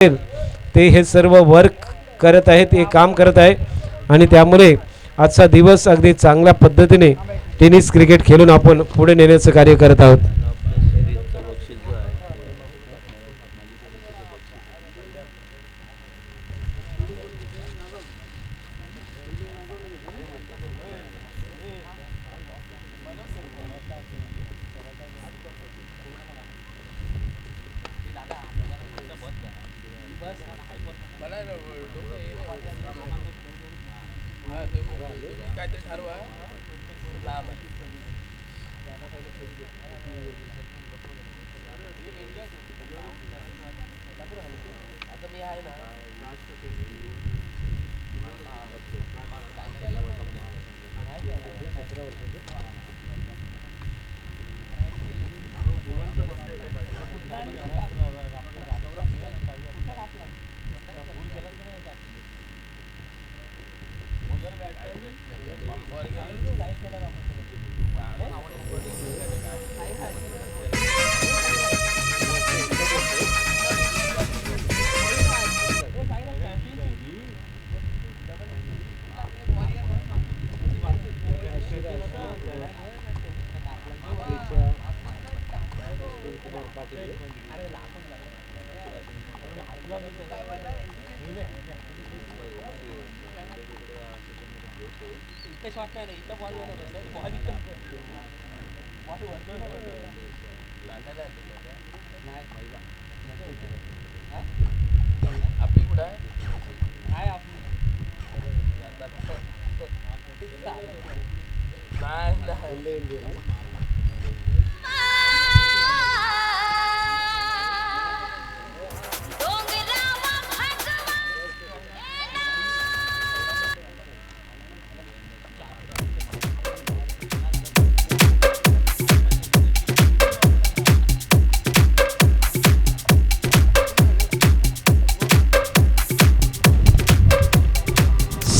ते हे सर्व वर्क करत आहेत, हे काम करत आहे आणि त्यामुळे आजचा दिवस अगदी चांगल्या पद्धतीने टेनिस क्रिकेट खेळून आपण पुढे नेण्याचं कार्य करत आहोत.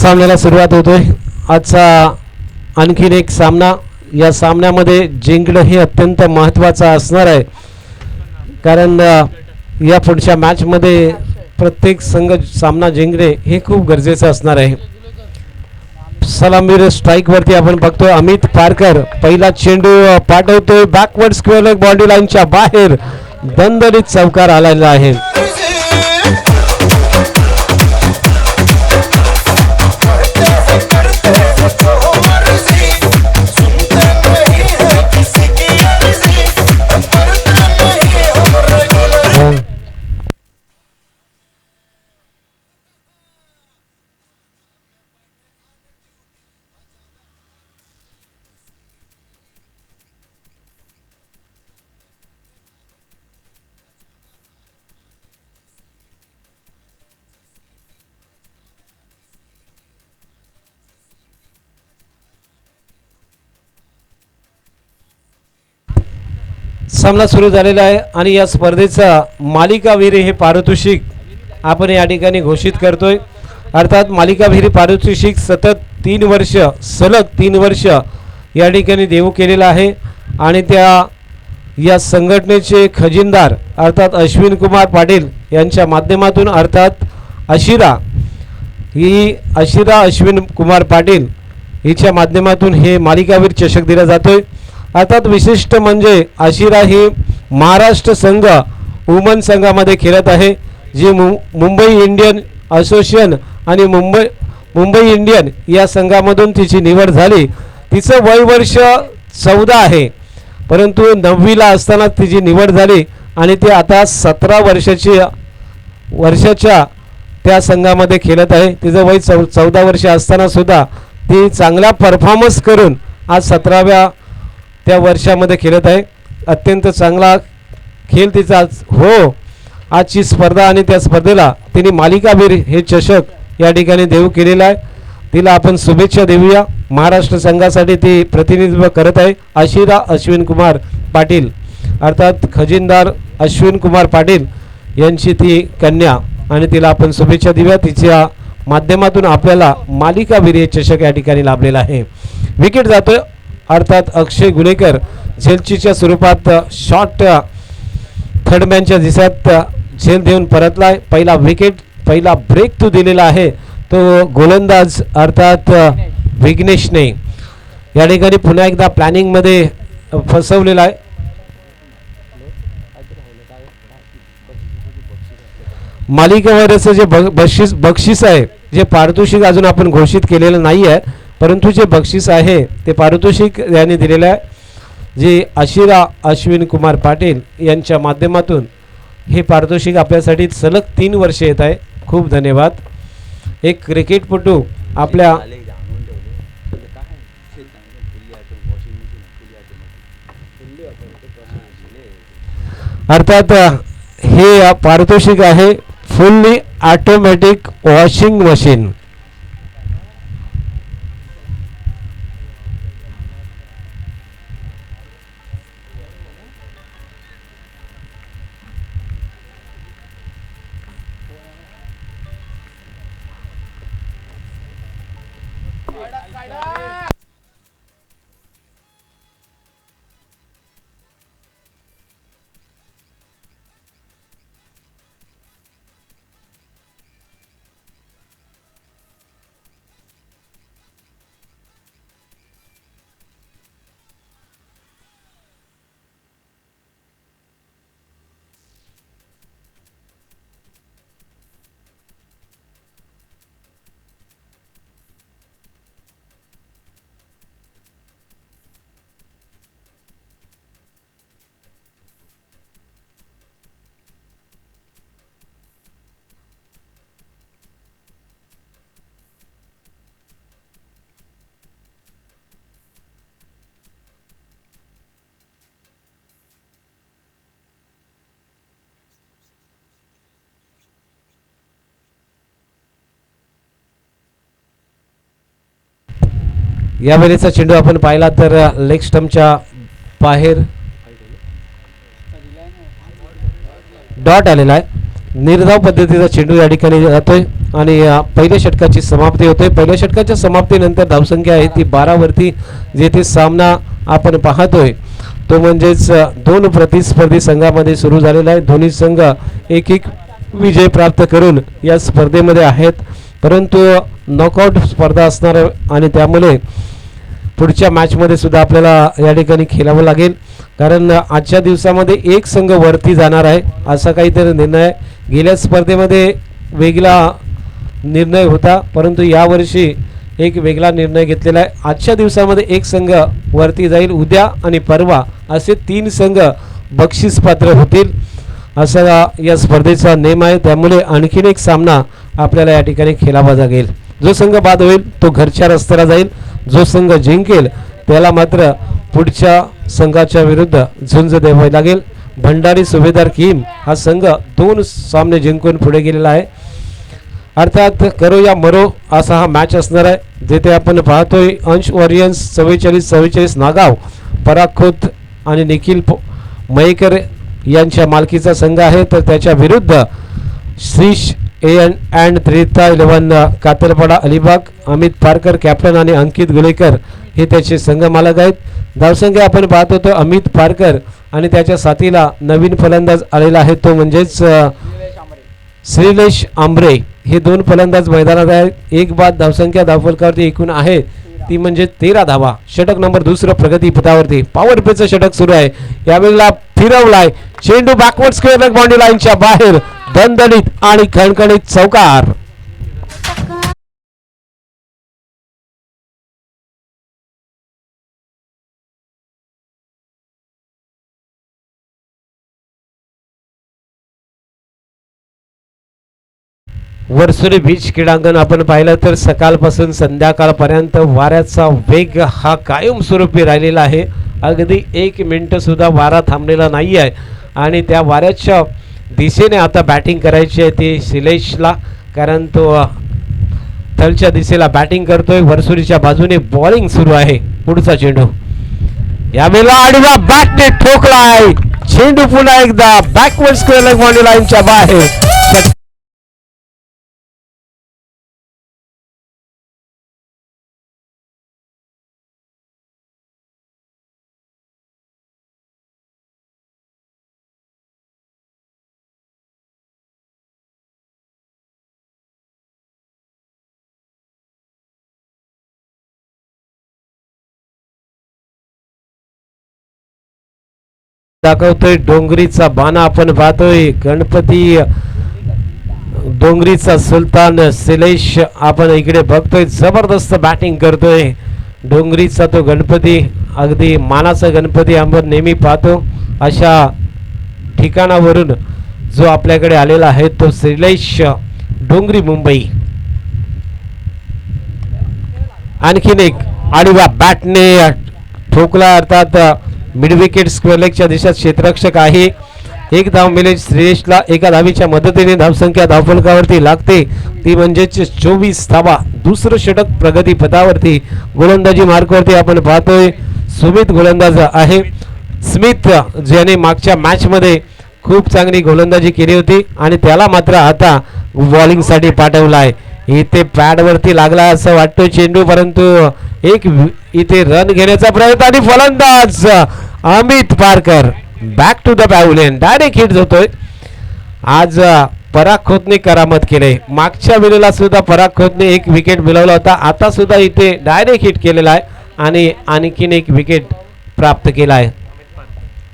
सामन्याला सुरुवात होतोय. आजचा आणखीन एक सामना, या सामन्यामध्ये जिंकणं हे अत्यंत महत्त्वाचं असणार आहे, कारण या पुढच्या मॅचमध्ये प्रत्येक संघ सामना जिंकणे हे खूप गरजेचं असणार आहे. सलामीर स्ट्राईकवरती आपण बघतोय अमित पारकर पहिला चेंडू पाठवतोय बॅकवर्ड स्क्वेअर लेग बॉडी लाईनच्या बाहेर, दणदणीत चौकार आलेला आहे. सामना सुरू झालेला आहे आणि या स्पर्धेचा मालिकावीर हे पारितोषिक आपण या ठिकाणी घोषित करतोय. अर्थात मालिकावीर पारितोषिक सलग 3 वर्ष या ठिकाणी देऊ केलेलं आहे आणि या संघटनेचे खजिनदार अर्थात अश्विन कुमार पाटील यांच्या माध्यमातून अर्थात आशिरा अश्विन कुमार पाटील हिच्या माध्यमातून हे मालिकावीर चषक दिला जातोय. अर्थात विशिष्ट म्हणजे आशिरा ही महाराष्ट्र संघ वुमन संघामध्ये खेळत आहे, जी मुंबई इंडियन असोसिएशन आणि मुंबई इंडियन या संघामधून तिची निवड झाली. तिचं वय वर्ष 14 आहे, परंतु 9वीला असताना तिची निवड झाली आणि ती आता 17 वर्षाच्या त्या संघामध्ये खेळत आहे. तिचं वय 14 वर्ष असताना सुद्धा ती चांगला परफॉर्मन्स करून आज 17व्या त्या वर्षामध्ये खेळत आहे. अत्यंत चांगला खेळ तिचा हो आजची स्पर्धा आणि त्या स्पर्धेला तिने मालिकावीर हे चषक या ठिकाणी देऊ केलेला आहे. तिला आपण शुभेच्छा देऊया. महाराष्ट्र संघासाठी ती प्रतिनिधित्व करत आहे. आशिरा अश्विन कुमार पाटील अर्थात खजिनदार अश्विन कुमार पाटील यांची ती कन्या आणि तिला आपण शुभेच्छा देऊया. तिच्या माध्यमातून आपल्याला मालिकावीर हे चषक या ठिकाणी लाभलेला आहे. विकेट जातोय अर्थात अक्षय गुन्हेकर झेलचीच्या स्वरूपात शॉर्ट थर्डमॅनच्या दिशेत झेल देऊन परतलाय. पहिला विकेट, पहिला ब्रेक तो दिलेला आहे तो गोलंदाज अर्थात विघ्नेशने. या ठिकाणी पुन्हा एकदा प्लॅनिंगमध्ये फसवलेला आहे. मालिकेवरचं जे बक्षीस आहे, जे पारितोषिक अजून आपण घोषित केलेलं नाही आहे, परंतु जे बक्षीस आहे ते पारितोषिक यांनी दिलेलं आहे, जे आशिरा अश्विन कुमार पाटील यांच्या माध्यमातून हे पारितोषिक आपल्यासाठी सलग 3 वर्षे येत आहे. खूप धन्यवाद. एक क्रिकेटपटू आपल्या अर्थात हे पारितोषिक आहे फुल्ली ऑटोमॅटिक वॉशिंग मशीन. या वेळेचा चेंडू आपण पाहिला तर लेग स्टंपच्या बाहेर डॉट आलेला आहे. निर्धाव पद्धतीचा चेंडू या ठिकाणी जातोय आणि पहिल्या षटकाची समाप्ती होते. पहिल्या षटकाच्या समाप्तीनंतर धावसंख्या आहे ती 12 वरती. जेथे सामना आपण पाहतोय तो म्हणजेच 2 प्रतिस्पर्धी संघामध्ये सुरू झालेला आहे. दोन्ही संघ एक विजय प्राप्त करून या स्पर्धेमध्ये आहेत, परंतु नॉकआउट स्पर्धा असणार आणि त्यामुळे पुढच्या मॅचमध्ये सुद्धा आपल्याला या ठिकाणी खेळावं लागेल, कारण आजच्या दिवसामध्ये एक संघ वरती जाणार आहे असा काहीतरी निर्णय. गेल्या स्पर्धेमध्ये वेगळा निर्णय होता, परंतु यावर्षी एक वेगळा निर्णय घेतलेला आहे. आजच्या दिवसामध्ये एक संघ वरती जाईल. उद्या आणि परवा असे 3 संघ बक्षीस पात्र होतील असा या स्पर्धेचा नियम आहे. त्यामुळे आणखीन एक सामना आपल्याला या ठिकाणी खेळावा लागेल. जो संघ बाद होईल तो घरच्या रस्त्याला जाईल. जो संघ जिंकेल त्याला मात्र पुढच्या संघाच्या विरुद्ध झुंज द्यावी लागेल. भंडारी सुभेदार किम हा संघ 2 सामने जिंकून पुढे गेलेला आहे. अर्थात करो या मरो असा हा मॅच असणार आहे. जिथे आपण पाहतोय अंश वॉरियन्स 44-44 नागाव पराखोत आणि निखिल मयेकर यांच्या मालकीचा संघ आहे, तर त्याच्या विरुद्ध श्रीश अँड त्रिता 11 कातरपाडा अलिबाग, अमित पारकर कॅप्टन आणि अंकित गुलेकर हे त्याचे संघ मालक आहेत. धावसंख्या आपण पाहत होतो अमित पारकर आणि त्याच्या साथीला नवीन फलंदाज आलेला आहे तो म्हणजेच श्रीलेश आंबरे. हे 2 फलंदाज मैदानात आहेत. एक बाद धावसंख्या धावफलकावरती एकूण आहे ती म्हणजे 13 धावा. षटक नंबर 2 प्रगती पथावरती पॉवर प्लेचं षटक सुरू आहे. यावेळेला फिरवलाय चेंडू बॅकवर्ड स्क्वेअर लेग बाउंड्री लाईनच्या बाहेर. दणदणीत आणि खणखणीत चौकार. वरसुरी बीच क्रीडांगण आपण पाहिलं तर सकाळपासून संध्याकाळपर्यंत वाऱ्याचा वेग हा कायमस्वरूपी राहिलेला आहे. अगदी 1 मिनिट सुद्धा वारा थांबलेला नाही आहे आणि त्या वाऱ्याच्या दिशेने आता बॅटिंग करायची आहे ती शिलेशला, कारण तो तळच्या दिशेला बॅटिंग करतोय. वरसुरीच्या बाजूने बॉलिंग सुरू आहे. पुढचा चेंडू यावेळेला आडवा बॅटने ठोकलाय. चेंडू पुन्हा एकदा बॅकवर्ड स्क्वेअर लेग बाउंड्री लाईनच्या बाहेर. दाखवतोय डोंगरीचा बाणा आपण पाहतोय. गणपती डोंगरीचा सुलतान शिलेश आपण इकडे बघतोय. जबरदस्त बॅटिंग करतोय डोंगरीचा तो गणपती. अगदी मानाचा गणपती आपण नेहमी पाहतो अशा ठिकाणावरून जो आपल्याकडे आलेला आहे तो शिलेश डोंगरी मुंबई. आणखीन एक आडव्या बॅटने ठोकला अर्थात मिड विकेट स्क्वेअर लेगच्या दिशेत क्षेत्ररक्षक आहे. एक धाव मिळेल श्रेयसला. एका धावीच्या मदतीने धावसंख्या धावफलकावरती लागते ती म्हणजेच 24 धावा. दुसरं षटक प्रगती पथावरती. गोलंदाजी मार्कवरती आपण पाहतोय सुमित गोलंदाज आहे. स्मिथ ज्याने मागच्या मॅच मध्ये खूप चांगली गोलंदाजी केली होती आणि त्याला मात्र आता बॉलिंग साठी पाठवलं आहे. इथे पॅड वरती लागला असं वाटतं चेंडू, परंतु एक इथे रन घेण्याचा प्रयत्न आणि फलंदाज Amit Parkar back to the pavilion. Direct hit होतोय. आज पराग खोतने करामत केले. मागच्या वेळेला सुद्धा पराग खोतने एक विकेट मिळवला होता. आता सुद्धा इथे डायरेक्ट हिट केलेला आहे आणि आणखीन एक विकेट प्राप्त केला आहे.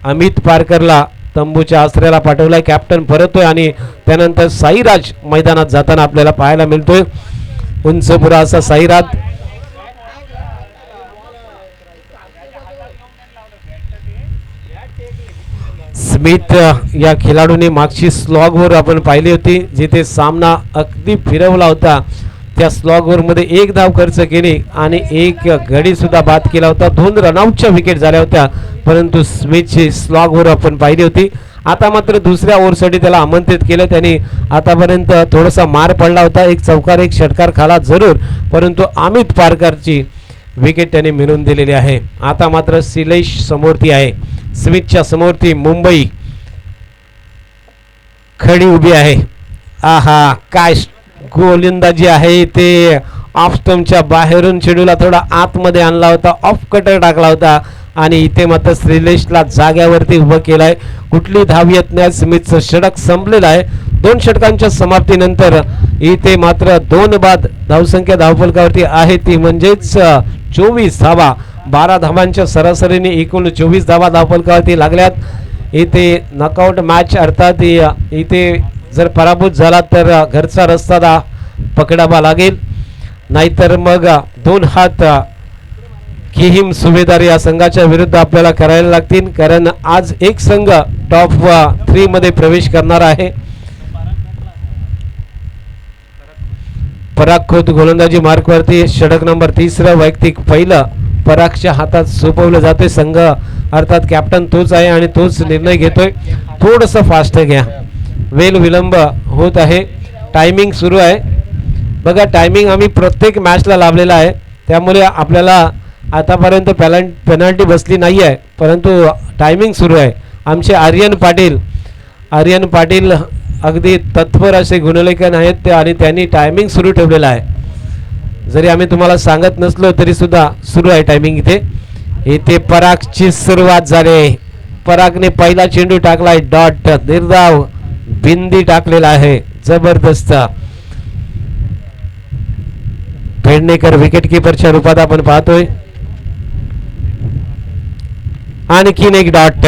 अमित पारकरला तंबूच्या आश्रयाला पाठवलाय. कॅप्टन परतोय आणि त्यानंतर साईराज मैदानात जाताना आपल्याला पाहायला मिळतोय. उंचपुरा असा साईराज. स्मिथ या खेळाडूने मागची स्लॉगवर आपण पाहिली होती जिथे सामना अगदी फिरवला होता. त्या स्लॉगवर मध्ये एक धाव खर्च केली आणि एक गडी सुद्धा बाद केला होता. 2 रनआउटच्या विकेट झाल्या होत्या, परंतु स्मिथची स्लॉगवर आपण पाहिली होती. आता मात्र दुसऱ्या ओव्हरसाठी त्याला आमंत्रित केलं. त्यांनी आतापर्यंत थोडासा मार पडला होता. एक चौकार एक षटकार खाला जरूर, परंतु अमित पारकरची विकेट त्याने मिळवून दिलेली आहे. आता मात्र शिलेश समोरती आहे. स्मिथच्या समोरती मुंबई खडी उभी आहे. आहा काय गोलंदाजी आहे. ते ऑफ स्टंपच्या बाहेरून चेंडूला थोडा आतमध्ये आणला होता. ऑफ कटर टाकला होता आणि इथे मात्र श्रीलेशला जाग्यावरती उभं केलंय. कुठली धाव येत नाही. स्मिथचं षटक संपलेलं आहे. 2 षटकांच्या समाप्तीनंतर इथे मात्र 2 बाद धावसंख्या धावफलकावरती आहे ती म्हणजेच 24 धावा. 12 धावांच्या सरासरीने एकूण 24 धावा धावफलकावरती लागल्यात. इथे नॉकआउट मॅच अर्थात इथे जर पराभूत झाला तर घरचा रस्ता पकडावा लागेल, नाहीतर मग 2 हात किहीम सुभेदार या संघाच्या विरुद्ध आपल्याला करायला लागतील. कारण आज एक संघ टॉप 3 मध्ये प्रवेश करणार आहे. पराग खोत गोलंदाजी मार्कवरती. षटक नंबर 3 वैयक्तिक पहिलं परागच्या हातात सोपवलं जाते. संघ अर्थात कॅप्टन तोच आहे आणि तोच निर्णय घेतोय. थोडंसं फास्ट घ्या, वेळ विलंब होत आहे. टायमिंग सुरू आहे बघा. टायमिंग आम्ही प्रत्येक मॅचला लावलेला आहे, त्यामुळे आपल्याला आतापर्यंत पेनल्टी बसली नाही आहे, परंतु टायमिंग सुरू आहे. आमचे आर्यन पाटील अगदी तत्पर असे गुणलेखन आहेत ते आणि त्यांनी टायमिंग सुरू ठेवलेला आहे. जरी आम्ही तुम्हाला सांगत नसलो तरी सुद्धा सुरू आहे टायमिंग. इथे परागची सुरुवात झाली. परागने पहिला चेंडू टाकलाय. डॉट निर्धाव बिंदी टाकलेला आहे. जबरदस्त. पेडणेकर विकेट किपरच्या रूपात आपण पाहतोय. आणखीन एक डॉट.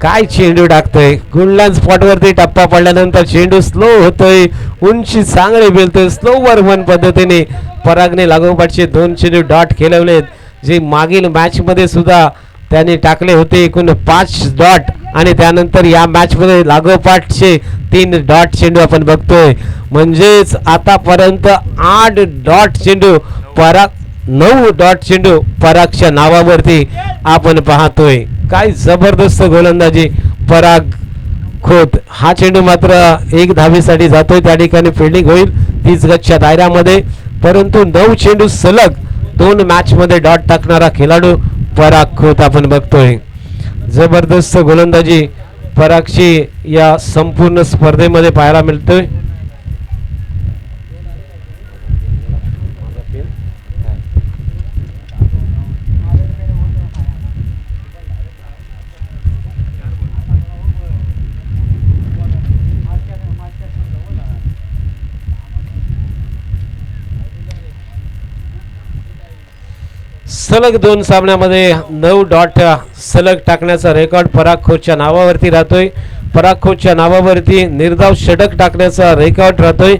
काय चेंडू टाकतोय. गुडलँड स्पॉट वरती टप्पा पडल्यानंतर चेंडू स्लो होतोय. उंची चांगली मिळतोय. स्लोवर वन पद्धतीने परागने लागोपाठचे 2 चेंडू डॉट खेळवलेत, जे मागील मॅच मध्ये सुद्धा त्याने टाकले होते. एकूण 5 डॉट आणि त्यानंतर या मॅच मध्ये लागोपाठचे 3 डॉट चेंडू आपण बघतोय. म्हणजेच आतापर्यंत 8 डॉट चेंडू पराग, 9 डॉट चेंडू परागच्या नावावरती आपण पाहतोय. काय जबरदस्त गोलंदाजी पराग खोत. हा चेंडू मात्र 1 धावेसाठी जातोय. त्या ठिकाणी फिल्डिंग होईल 30 गजच्या दायऱ्यामध्ये, परंतु 9 चेंडू सलग 2 मॅच मध्ये डॉट टाकणारा खेळाडू पराग खोत आपण बघतोय. जबरदस्त गोलंदाजी परागची या संपूर्ण स्पर्धेमध्ये पाहायला मिळतोय. सलग 2 सामन्यामध्ये 9 डॉट सलग टाकण्याचा रेकॉर्ड पराग खोतच्या नावावरती राहतोय. पराग खोतच्या नावावरती निर्धाव षटक टाकण्याचा रेकॉर्ड राहतोय.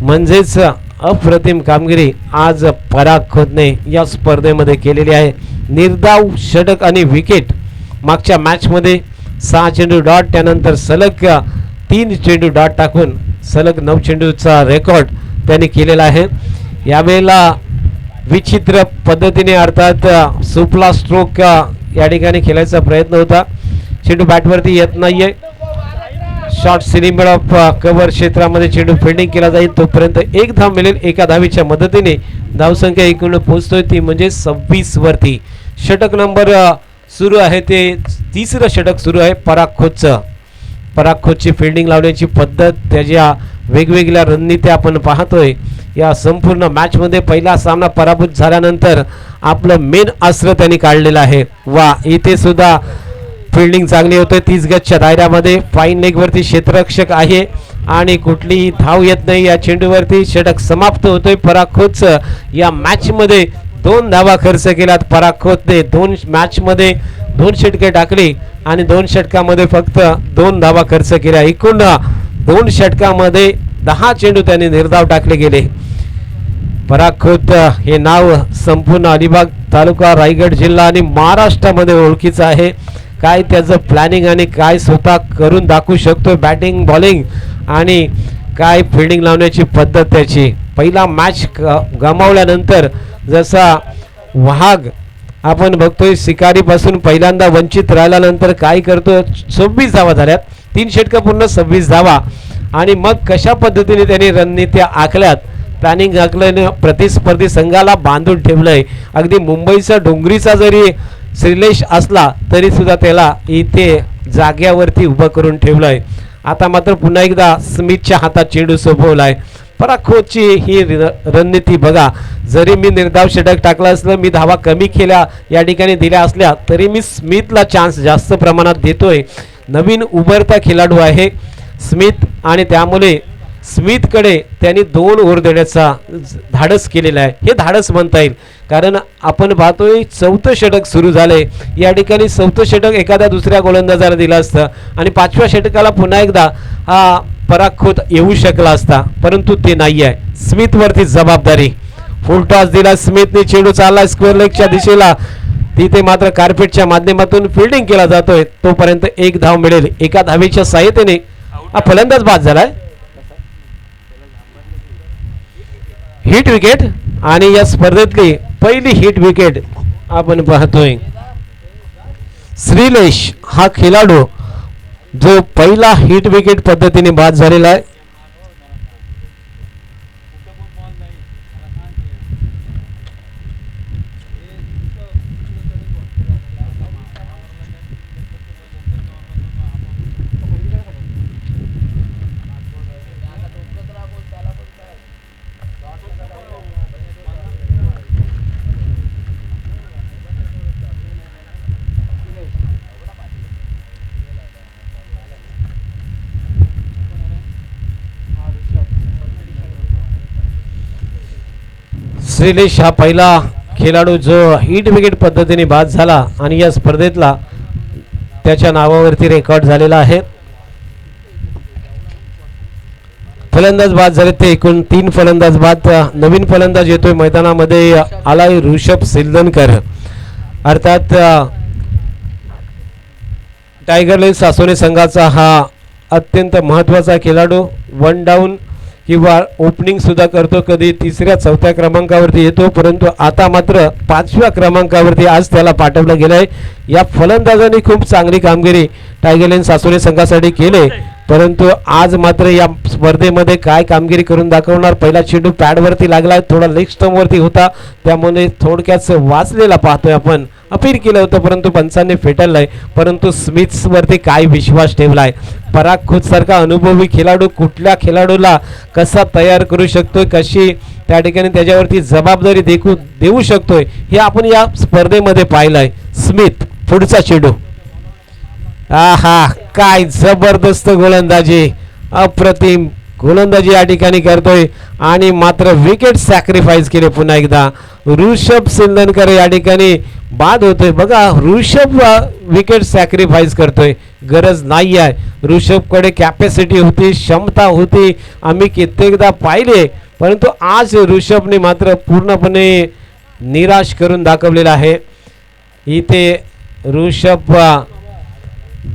म्हणजेच अप्रतिम कामगिरी आज पराग खोतने या स्पर्धेमध्ये केलेली आहे. निर्धाव षटक आणि विकेट. मागच्या मॅचमध्ये 6 चेंडू डॉट, त्यानंतर सलग 3 चेंडू डॉट टाकून सलग 9 चेंडूचा रेकॉर्ड त्यांनी केलेला आहे. यावेळेला विचित्र पद्धतीने अर्थात सुपला स्ट्रोक या ठिकाणी खेळायचा प्रयत्न होता. चेंडू बॅटवरती येत नाहीये. शॉर्ट सिलिंबर ऑफ कव्हर क्षेत्रामध्ये चेंडू फिल्डिंग केला जाईल. तोपर्यंत एक धाव मिळेल. एका धावीच्या मदतीने धावसंख्या एकूण पोहोचतोय ती म्हणजे 26 वरती. षटक नंबर सुरू आहे ते तिसरं षटक सुरू आहे पराग खोतचं. पराग खोतची फिल्डिंग लावण्याची पद्धत, त्याच्या वेगवेगळ्या रणनीत्या आपण पाहतोय या संपूर्ण मॅचमध्ये. पहिला सामना पराभूत झाल्यानंतर आपलं मेन अस्त्र त्यांनी काढलेलं आहे. वा, इथे सुद्धा फिल्डिंग चांगली होते. 30 गजच्या दायऱ्यामध्ये फाईन लेगवरती क्षेत्ररक्षक आहे आणि कुठलीही धाव येत नाही या चेंडूवरती. षटक समाप्त होतोय पराग खोतचं. या मॅचमध्ये 2 धावा खर्च केल्यात पराग खोतने. 2 मॅचमध्ये 2 षटके टाकली आणि 2 षटकामध्ये फक्त 2 धावा खर्च केल्या. एकूण 2 षटकामध्ये 10 चेंडू त्यांनी निर्धाव टाकले गेले. पराग खोत हे नाव संपूर्ण अलिबाग तालुका, रायगड जिल्हा आणि महाराष्ट्रामध्ये ओळखीचं आहे. काय त्याचं प्लॅनिंग आणि काय स्वतः करून दाखवू शकतो बॅटिंग बॉलिंग आणि काय फिल्डिंग लावण्याची पद्धत त्याची. पहिला मॅच गमावल्यानंतर जसा वाघ आपण बघतोय शिकारीपासून पहिल्यांदा वंचित राहिल्यानंतर काय करतो, 26 धावा झाल्यात. 3 षटकं पूर्ण 26 धावा. आणि मग कशा पद्धतीने त्यांनी रणनीत्या आखल्यात, प्लॅनिंग आखल्याने प्रतिस्पर्धी संघाला बांधून ठेवलंय. अगदी मुंबईचा डोंगरीचा जरी श्रीलेश असला तरी सुद्धा त्याला इथे जाग्यावरती उभं करून ठेवलंय. आता मात्र पुन्हा एकदा स्मिथच्या हातात चेंडू सोपवलाय. पराग खोतची ही रणनीती बघा. जरी मी निर्धाव षटक टाकला असलं, मी धावा कमी केल्या या ठिकाणी दिल्या असल्या, तरी मी स्मिथला चान्स जास्त प्रमाणात देतोय. नवीन उभरता खेळाडू आहे स्मिथ आणि त्यामुळे स्मिथकडे त्यांनी 2 ओव्हर देण्याचा धाडस केलेला आहे. हे धाडस म्हणता येईल, कारण आपण पाहतोय 4थं षटक सुरू झालंय. या ठिकाणी 4थं षटक एखाद्या दुसऱ्या गोलंदाजाला दिलं असतं आणि 5व्या षटकाला पुन्हा एकदा हा पराग खोत येऊ शकला असता, परंतु ते नाही आहे. स्मिथवरती जबाबदारी. फुल टॉस दिला स्मिथने. चेंडू चालला स्क्वेअर लेगच्या दिशेला. तिथे मात्र कार्पेटच्या माध्यमातून फिल्डिंग केला जातोय. तोपर्यंत 1 धाव मिळेल. एका धावेच्या सहाय्यतेने हा फलंदाज बाद झालाय. हिट विकेट आणि या स्पर्धेतली पहिली हिट विकेट आपण पाहतोय. श्रीलेश हा खेळाडू जो पहिला हिट विकेट पद्धतीने बाद झालेला आहे. श्रीलेश हा पहिला खेळाडू जो हिट विकेट पद्धतीने बाद झाला आणि या स्पर्धेतला त्याच्या नावावरती रेकॉर्ड झालेला आहे. फलंदाज बाद झाले ते एकूण 3 फलंदाज बाद. नवीन फलंदाज येतोय मैदानामध्ये, आलाय ऋषभ सिल्दनकर. अर्थात टायगर लाईन्स सासोने संघाचा हा अत्यंत महत्त्वाचा खेळाडू. 1 डाऊन किंवा ओपनिंग सुद्धा करतो, कधी 3ऱ्या 4थ्या क्रमांकावरती येतो, परंतु आता मात्र 5व्या क्रमांकावरती आज त्याला पाठवलं गेलं आहे. या फलंदाजाने खूप चांगली कामगिरी टायगर लाईन्स सासोने संघासाठी केले, परंतु आज मात्र या स्पर्धेमध्ये काय कामगिरी करून दाखवणार. पहिला चेंडू पॅडवरती लागला, थोडा लेग स्टंपवरती होता, त्यामुळे थोडक्यात वाचलेला पाहतोय आपण. अपील केलं होतं परंतु पंचांनी फेटाळलंय. परंतु स्मिथवरती काय विश्वास ठेवलाय. पराग खोत सारखा अनुभवी खेळाडू कुठल्या खेळाडूला कसा तयार करू शकतोय, कशी त्या ठिकाणी त्याच्यावरती जबाबदारी देऊ शकतोय, हे आपण या स्पर्धेमध्ये पाहिलंय. स्मिथ पुढचा चेंडू. आहा, काय जबरदस्त गोलंदाजी, अप्रतिम गोलंदाजी या ठिकाणी करतोय आणि मात्र विकेट सॅक्रिफाईस केले पुन्हा एकदा. ऋषभ सिंधनकर या ठिकाणी बाद होतोय. बघा ऋषभ विकेट सॅक्रिफाईस करतोय. गरज नाही आहे. ऋषभकडे कॅपॅसिटी होती, क्षमता होती, आम्ही कित्येकदा पाहिले, परंतु आज ऋषभने मात्र पूर्णपणे निराश करून दाखवलेला आहे. इथे ऋषभ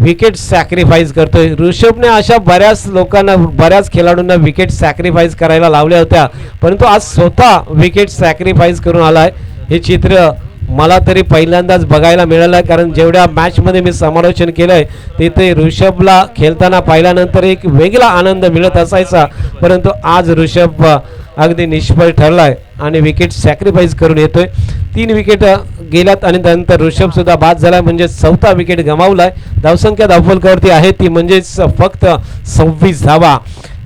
विकेट सॅक्रिफाईस करतोय. ऋषभने अशा बऱ्याच लोकांना, बऱ्याच खेळाडूंना विकेट सॅक्रिफाईस करायला लावल्या होत्या, परंतु आज स्वतः विकेट सॅक्रिफाईस करून आलाय. हे चित्र मला तरी पहिल्यांदाच बघायला मिळालं, कारण जेवढ्या मॅचमध्ये मी समालोचन केलंय तिथे ऋषभला खेळताना पाहिल्यानंतर एक वेगळा आनंद मिळत असायचा, परंतु आज ऋषभ अगदी निष्फळ ठरलाय आणि विकेट सॅक्रिफाईस करून येतोय. 3 विकेट गेल्यात आणि त्यानंतर ऋषभ सुद्धा बाद झाला, म्हणजे 4था विकेट गमावलाय. धावसंख्या धावफलकावरती आहे ती म्हणजेच फक्त 26 धावा.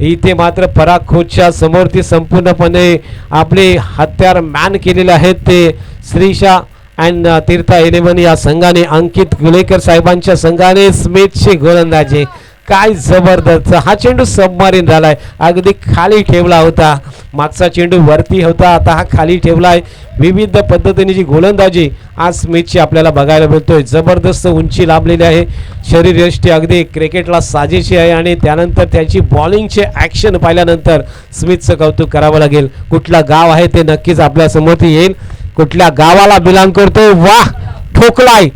इथे मात्र पराग खोतच्या समोर ती संपूर्णपणे आपले हत्यार मॅन केलेले आहेत ते श्रीशा अँड तीर्था 11 या संघाने. अंकित गुलेकर साहेबांच्या संघाने स्मिथची गोलंदाजी काय जबरदस्त. हा चेंडू सबमारीन झालाय, अगदी खाली ठेवला होता. मागचा चेंडू वरती होता, आता हा खाली ठेवलाय. विविध पद्धतीने जी गोलंदाजी आज स्मिथची आपल्याला बघायला मिळतोय. जबरदस्त उंची लाभलेली आहे, शरीरयष्टी अगदी क्रिकेटला साजेशी आहे आणि त्यानंतर त्याची बॉलिंगचे ॲक्शन पाहिल्यानंतर स्मिथचं कौतुक करावं लागेल. कुठला गाव आहे ते नक्कीच आपल्या समोर येईल. कुठल्या गावाला बिलॉंग करतोय, वाह ठोकलाय,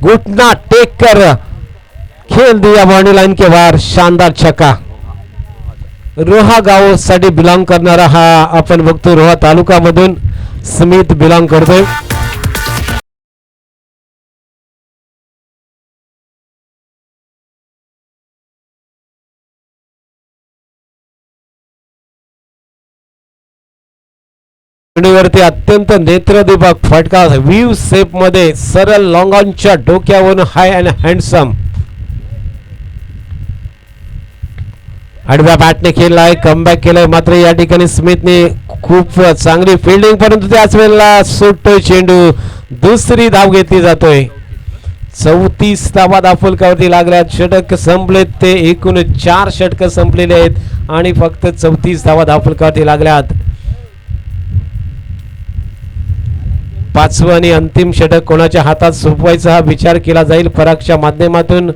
घुटना टेक कर, खेल दिया बाउंड्री लाइन के बाहर, शानदार छक्का. रोहा गाव साठी बिलॉंग करणारा हा आपण बघतो, रोहा तालुका मधून स्मिथ बिलॉंग करतोय. वरती अत्यंत नेत्रदीपक फटका व्ह्यू सेप मध्ये सरळ लॉंग ऑनच्या डोक्यावरून हाय अँड हँडसम. आडव्या बॅटने खेळलाय, कमबॅक केलाय, मात्र या ठिकाणी स्मिथने खूप चांगली फिल्डिंग, परंतु त्याच वेळेला सुटतोय चेंडू. दुसरी धाव घेतली जातोय. 34 धावा धावफलकावरती लागल्यात. षटक संपलेत ते एकूण 4 षटक संपलेले आहेत आणि फक्त 34 धावा धावफलकावरती लागल्यात. 5वं आणि अंतिम षटक कोणाच्या हातात सोपवायचा हा विचार केला जाईल. परागच्या माध्यमातून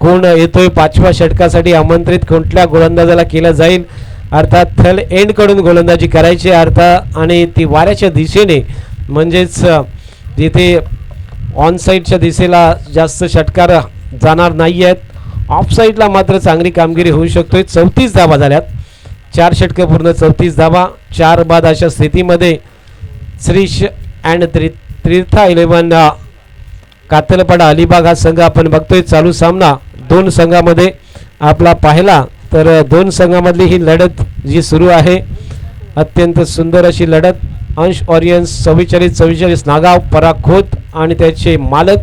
कोण येतोय 5व्या षटकासाठी आमंत्रित कुठल्या गोलंदाजाला केलं जाईल. अर्थात थल एंड कडून गोलंदाजी करायची अर्थात, आणि ती वाऱ्याच्या दिशेने, म्हणजेच जिथे ऑन साईडच्या दिशेला जास्त षटकार जाणार नाही आहेत. ऑफ साईडला मात्र चांगली कामगिरी होऊ शकतोय. 34 धावा झाल्यात, 4 षटकं पूर्ण, 34 धावा, 4 बाद अशा स्थितीमध्ये श्रीश अँड तीर्था 11 कातलपाडा अलिबाग हा संघ आपण बघतोय. चालू सामना 2 संघामध्ये आपला पाहिला तर 2 संघामधली ही लढत जी सुरू आहे, अत्यंत सुंदर अशी लढत. अंश ऑरियन्स 44-44 नागाव, पराग खोत आणि त्याचे मालक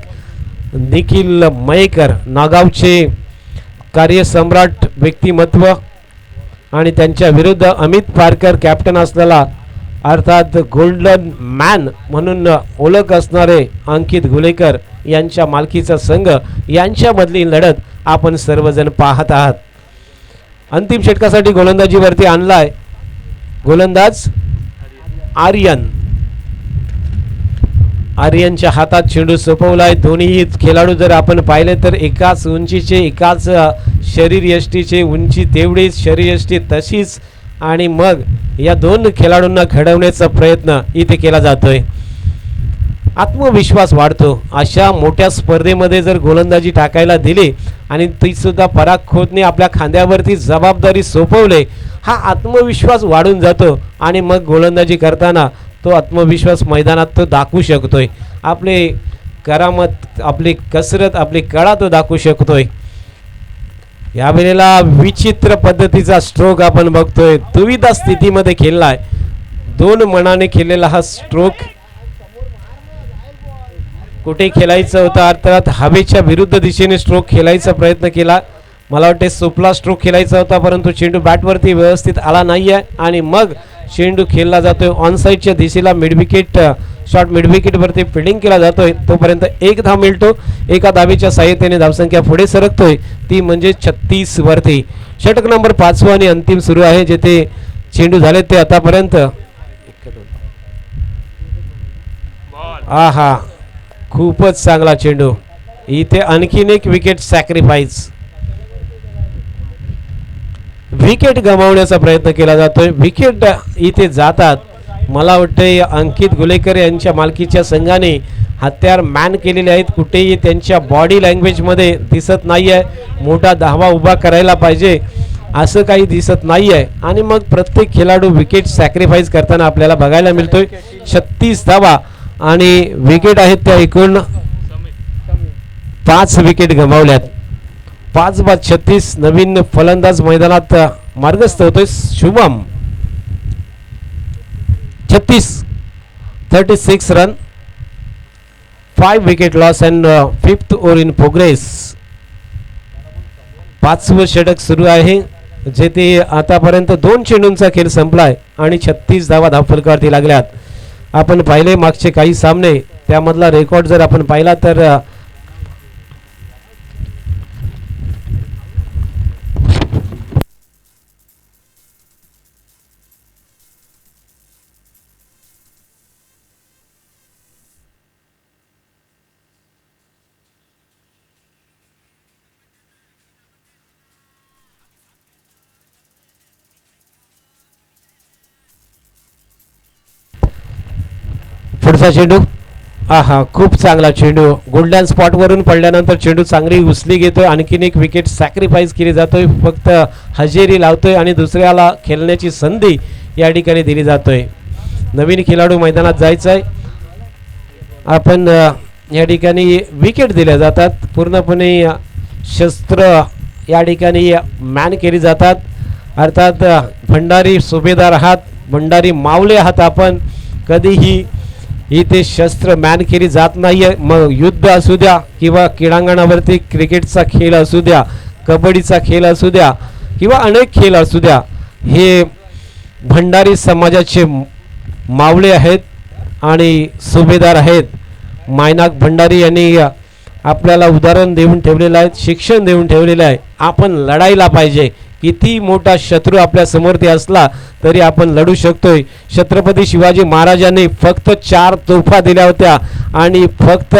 निखिल मयेकर, नागावचे कार्यसम्राट व्यक्तिमत्व, आणि त्यांच्या विरुद्ध अमित पारकर कॅप्टन असलेला, अर्थात गोल्डन मॅन म्हणून ओळख असणारे अंकित गुलेकर यांच्या मालकीचा संघ, यांच्यामधली लढत आपण सर्वजण पाहत आहात. अंतिम षटकासाठी गोलंदाजीवरती आणलाय गोलंदाज आर्यनच्या हातात चेंडू सोपवलाय. दोन्ही खेळाडू जर आपण पाहिले तर एकाच उंचीचे, एकाच शरीरयष्टीचे, उंची तेवढीच, शरीरयष्टी तशीच, आणि मग या 2 खेळाडूंना घडवण्याचा प्रयत्न इथे केला जातोय. आत्मविश्वास वाढतो. अशा मोठ्या स्पर्धेमध्ये जर गोलंदाजी टाकायला दिली आणि ती सुद्धा पराग खोतने आपल्या खांद्यावरती जबाबदारी सोपवले, हा आत्मविश्वास वाढून जातो आणि मग गोलंदाजी करताना तो आत्मविश्वास मैदानात तो दाखवू शकतोय. आपले करामत, आपली कसरत, आपली कळा तो दाखवू शकतोय. यावेळेला विचित्र पद्धतीचा स्ट्रोक आपण बघतोय. दुविधा स्थितीमध्ये खेळलाय, 2 मनाने खेळलेला हा स्ट्रोक. कुठे खेळायचं होता, अर्थात हवेच्या विरुद्ध दिशेने स्ट्रोक खेळायचा प्रयत्न केला. मला वाटते सोपला स्ट्रोक खेळायचा होता, परंतु चेंडू बॅटवरती व्यवस्थित आला नाही आहे आणि मग चेंडू खेळला जातोय ऑन साईडच्या दिशेला. मिड विकेट शॉट मिड विकेटवरती फिल्डिंग केला जातोय. तोपर्यंत एक धाव मिळतो. एका धावेच्या साहाय्याने धावसंख्या पुढे सरकतोय, ती म्हणजे 36 वरती. षटक नंबर 5 आणि अंतिम सुरू आहे. जेथे चेंडू झाले ते आतापर्यंत आहा खूपच चांगला चेंडू. इथे आणखीन एक विकेट सॅक्रिफाईस. विकेट गमावण्याचा प्रयत्न केला जातोय. विकेट इथे जातात. मला वाटतंय अंकित गुलेकर यांच्या मालकीच्या संघाने हत्यार मॅन केलेले आहेत. कुठेही त्यांच्या बॉडी लँग्वेजमध्ये दिसत नाही आहे मोठा धावा उभा करायला पाहिजे असं काही दिसत नाही आहे. आणि मग प्रत्येक खेळाडू विकेट सॅक्रिफाईस करताना आपल्याला बघायला मिळतोय. 36 धावा आणि विकेट आहेत त्या एकूण 5 विकेट गमावल्यात. 5/36. नवीन फलंदाज मैदानात मार्गस्थ होतोय Shubham. 36 run, 5 wicket loss and 5th over in progress. 5वं षटक सुरू आहे. जेथे आतापर्यंत 2 चेंडूंचा खेळ संपलाय आणि 36 धावा धावफलकावरती लागल्यात. आपण पाहिले मागचे काही सामने, त्यामधला रेकॉर्ड जर आपण पाहिला तर पुढचा चेंडू. आहा खूप चांगला चेंडू. गोल्डन स्पॉट वरून पडल्यानंतर चेंडू चांगली उचली घेतोय. आणखीन एक विकेट सॅक्रिफाईस केली जातोय. फक्त हजेरी लावतोय आणि दुसऱ्याला खेळण्याची संधी या ठिकाणी दिली जातोय. नवीन खेळाडू मैदानात जायचं आहे. आपण या ठिकाणी विकेट दिल्या जातात. पूर्णपणे शस्त्र या ठिकाणी मॅन केली जातात. अर्थात भंडारी सुभेदार आहात, भंडारी मावले आहात आपण. कधीही इथे शस्त्र मॅन केली जात नाहीये. मग युद्ध असू द्या किंवा क्रीडांगणावरती क्रिकेटचा खेळ असू द्या, कबड्डीचा खेळ असू द्या किंवा अनेक खेळ असू द्या, हे भंडारी समाजाचे मावळे आहेत आणि सुभेदार आहेत. मायनाक भंडारी यांनी आपल्याला उदाहरण देऊन ठेवलेलं आहे, शिक्षण देऊन ठेवलेलं आहे. आपण लढायला पाहिजे. किती मोठा शत्रू आपल्या समोरती असला तरी आपण लढू शकतोय. छत्रपती शिवाजी महाराजांनी फक्त 4 तोफा दिल्या होत्या आणि फक्त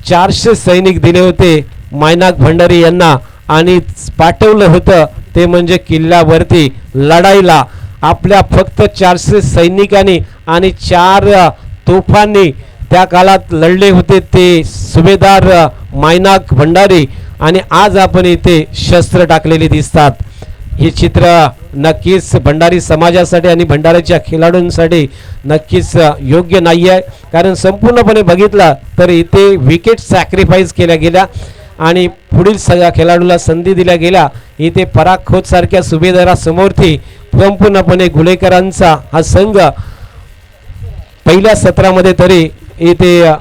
400 सैनिक दिले होते मायनाक भंडारी यांना आणि पाठवलं होतं ते म्हणजे किल्ल्यावरती लढायला. आपल्या फक्त 400 सैनिकांनी आणि 4 तोफांनी त्या काळात लढले होते ते सुभेदार मायनाक भंडारी. आणि आज आपण इथे शस्त्र टाकलेली दिसतात. हे चित्र नक्कीच भंडारी समाजासाठी आणि भंडाऱ्याच्या खेळाडूंसाठी नक्कीच योग्य नाही आहे. कारण संपूर्णपणे बघितला तर इथे विकेट सॅक्रिफाईस केल्या गेल्या आणि पुढील सगळ्या खेळाडूला संधी दिल्या गेल्या. इथे पराग खोत सारख्या सुभेदारासमोरती संपूर्णपणे गुलेकरांचा हा संघ पहिल्या सत्रामध्ये तरी इथे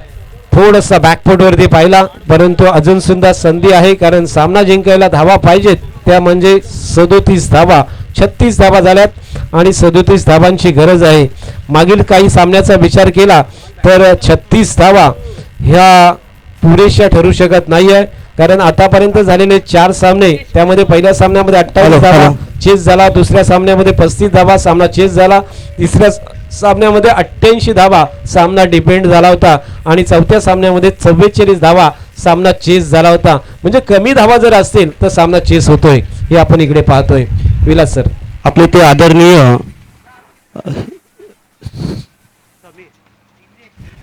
थोडासा बॅकफुटवरती पाहिला. परंतु अजून सुद्धा संधी आहे. कारण सामना जिंकायला धावा पाहिजेत, त्या म्हणजे 37 धावा. 36 धावा झाल्यात आणि 37 धावांची गरज आहे. मागील काही सामन्याचा विचार केला तर 36 धावा ह्या पुरेशा ठरू शकत नाही आहे. कारण आतापर्यंत झालेले 4 सामने, त्यामध्ये पहिल्या सामन्यामध्ये 28 धावा चेस झाला, दुसऱ्या सामन्यामध्ये 35 धावा सामना चेस झाला, तिसऱ्या सामन्यामध्ये 88 धावा सामना डिपेंड झाला होता आणि चौथ्या सामन्यामध्ये 44 धावा सामना चेस झाला होता. म्हणजे कमी धावा जर असतील तर सामना चेस होतोय, हे आपण इकडे पाहतोय. विलास सर, आपले ते आदरणीय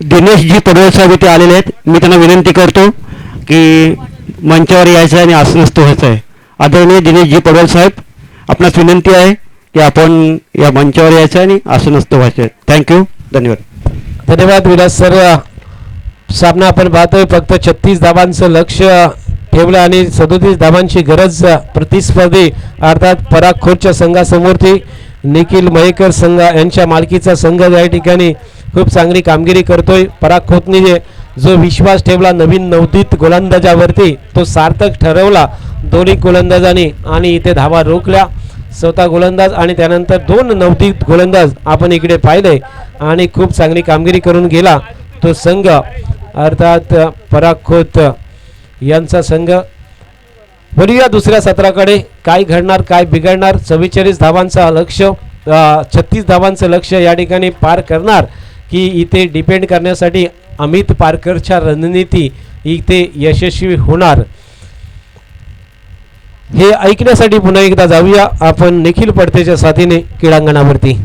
दिनेशजी पडवळ साहेब इथे आलेले आहेत. मी त्यांना विनंती करतो की मंचावर यायचं आहे आणि आसनस्थ व्हायचं आहे. आदरणीय दिनेशजी पडवळ साहेब, आपणास विनंती आहे की आपण या मंचावर यायचं आहे आणि आसनस्थ व्हायचं आहे. थँक्यू, धन्यवाद. धन्यवाद विलास सर. सामना आपण पाहतोय फक्त 36 धावांचं लक्ष ठेवलं आणि 37 धावांची गरज प्रतिस्पर्धी अर्थात पराग खोतच्या संघासमोरती निखिल मयेकर संघ यांच्या मालकीचा संघ या ठिकाणी खूप चांगली कामगिरी करतोय. पराग खोतने जो विश्वास ठेवला नवीन नवोदित गोलंदाजावरती तो सार्थक ठरवला दोन्ही गोलंदाजांनी आणि इथे धावा रोखल्या. स्वतः गोलंदाज आणि त्यानंतर 2 नवदीप गोलंदाज आपण इकडे पाहिले आणि खूप चांगली कामगिरी करून गेला तो संघ अर्थात पराग खोत यांचा संघ. वळूया दुसऱ्या सत्राकडे. काय घडणार, काय बिघडणार. 44 धावांचा लक्ष 36 धावांचं लक्ष या ठिकाणी पार करणार की इथे डिपेंड करण्यासाठी अमित पारकरच्या रणनीती इथे यशस्वी होणार हे ऐकण्यासाठी पुन्हा एकदा जाऊया आपण निखिल पडतेच्या साथीने क्रीडांगणावरती.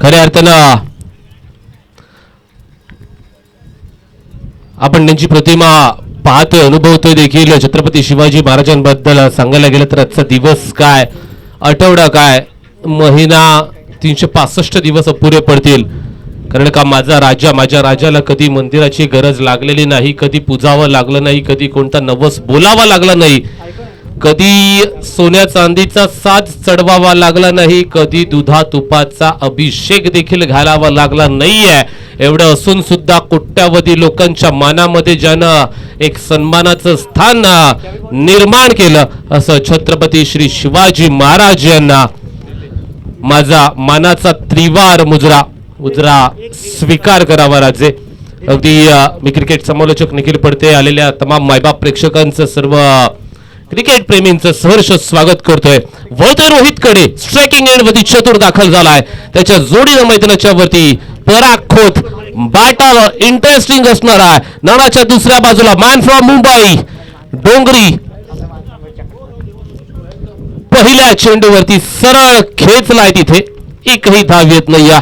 खऱ्या अर्थानं आपण त्यांची प्रतिमा पाहतोय, अनुभवतोय देखील. छत्रपती शिवाजी महाराजांबद्दल सांगायला गेलं तर आजचा दिवस काय, आठवडा काय, महिना 365 दिवस अपुरे पडतील. कारण का माझा राजा, माझ्या राजाला कधी मंदिराची गरज लागलेली नाही, कधी पूजावं लागलं नाही, कधी कोणता नवस बोलावा लागला नाही, कधी सोन्या चांदीचा साज चढवावा लागला नाही, कधी दुधा तुपाचा अभिषेक देखील घालावा लागला नाहीये. एवढं असून सुद्धा कोट्यावधी लोकांच्या मनामध्ये ज्यानं एक सन्मानाचं स्थान निर्माण केलं असं छत्रपती श्री शिवाजी महाराज यांना माझा मानाचा त्रिवार मुजरा स्वीकार करावा राजे. अगदी मी क्रिकेट समालोचक निखिल पडते आलेल्या तमाम मायबाप प्रेक्षकांचं, सर्व क्रिकेट प्रेमींचं सहर्ष स्वागत करतोय. वळतोय रोहितकडे, स्ट्रायकिंग एंड वरती चतुर दाखल झालाय. त्याच्या जोडीनं मैदानाच्या वरती पराग खोत. बॅटल इंटरेस्टिंग असणार आहे. नाणाच्या दुसऱ्या बाजूला मॅन फ्रॉम मुंबई डोंगरी पहिल्या चेंडूवरती सरळ खेचलाय, तिथे एकही धाव येत नाही. या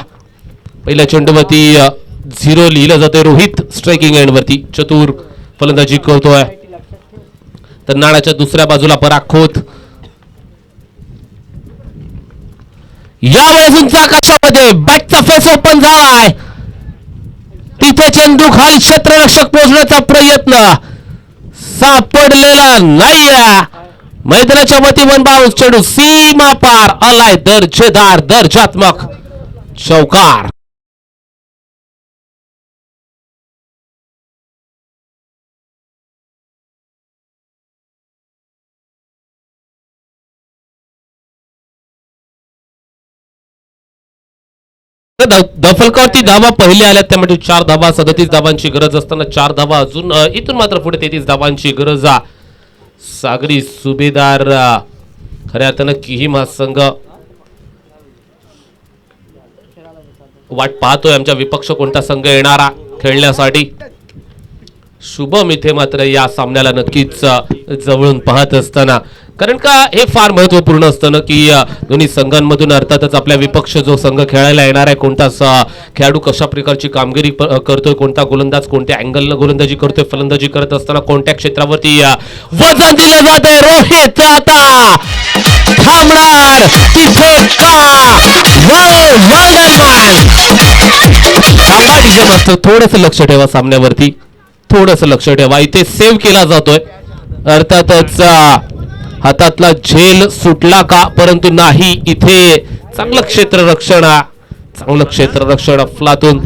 पहिल्या चेंडूवरती 0 लिहिलं जातंय. रोहित स्ट्रायकिंग एंड वरती चतुर फलंदाजी करतोय. तर नाणाच्या दुसऱ्या बाजूला पराग खोत. यावेळेस उंच आकाशामध्ये बॅटचा फेस ओपन झालाय. तिथे चेंडू खाली क्षेत्ररक्षक पोहोचण्याचा प्रयत्न सापडलेला नाहीये. मैदानाच्या वरती वन बाउन्स चेंडू सीमा पार आलाय. दर्जेदार दर्जात्मक चौकार. दफलकावरती धावा पहिले आल्यात, त्यामध्ये 4 धावा. 37 धावांची गरज असताना 4 धावा अजून. इथून मात्र पुढे 33 धावांची गरज. सागरी सुभेदार खऱ्या अर्थानं किहीम हा संघ वाट पाहतोय आमच्या विपक्ष कोणता संघ येणारा खेळण्यासाठी. शुभम इथे मात्र या सामन्याला नक्कीच जवळून पाहत असताना, कारण का हे फार महत्वपूर्ण असतं ना की दोन्ही संघांमधून अर्थातच आपल्या विपक्ष जो संघ खेळायला येणार आहे, कोणता खेळाडू कशा प्रकारची कामगिरी करतोय, कोणता गोलंदाज कोणत्या अँगलनं गोलंदाजी करतोय, फलंदाजी करत असताना कोणत्या क्षेत्रावरती वजन दिलं जात आहे. रोहित आता थांबणार तिथे का? थोडंसं लक्ष ठेवा सामन्यावरती, थोडंसं लक्ष ठेवा. इथे सेव्ह केला जातोय. अर्थातच हातातला झेल सुटला का, परंतु नाही. इथे चांगलं क्षेत्ररक्षण अफलातून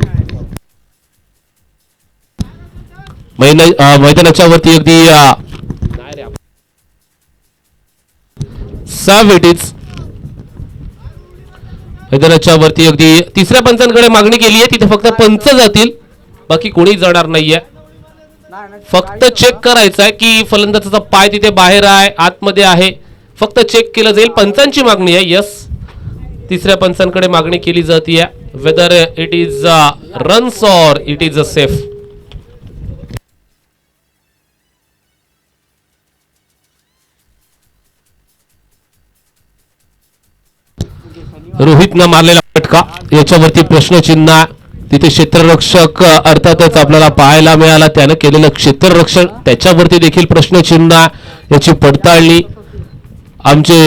मैदानाच्या वरती अगदी मैदानाच्या वरती अगदी तिसऱ्या पंचांकडे मागणी केली आहे. तिथे फक्त पंच जातील, बाकी कोणी जाणार नाहीये. फक्त चेक करायचं आहे की फलंदाजाचा पाय तिथे बाहेर आहे, आतमध्ये आहे, फक्त चेक केलं जाईल. पंचांची मागणी आहे. यस, तिसऱ्या पंचांकडे मागणी केली जाते. Whether it is runs or it is a safe. रोहितनं मारलेला फटका याच्यावरती प्रश्नचिन्ह आहे. तिथे क्षेत्ररक्षक अर्थातच आपल्याला पाहायला मिळाला, त्यानं केलेलं क्षेत्ररक्षण त्याच्यावरती देखील प्रश्नचिन्ह आहे. याची पडताळणी आमचे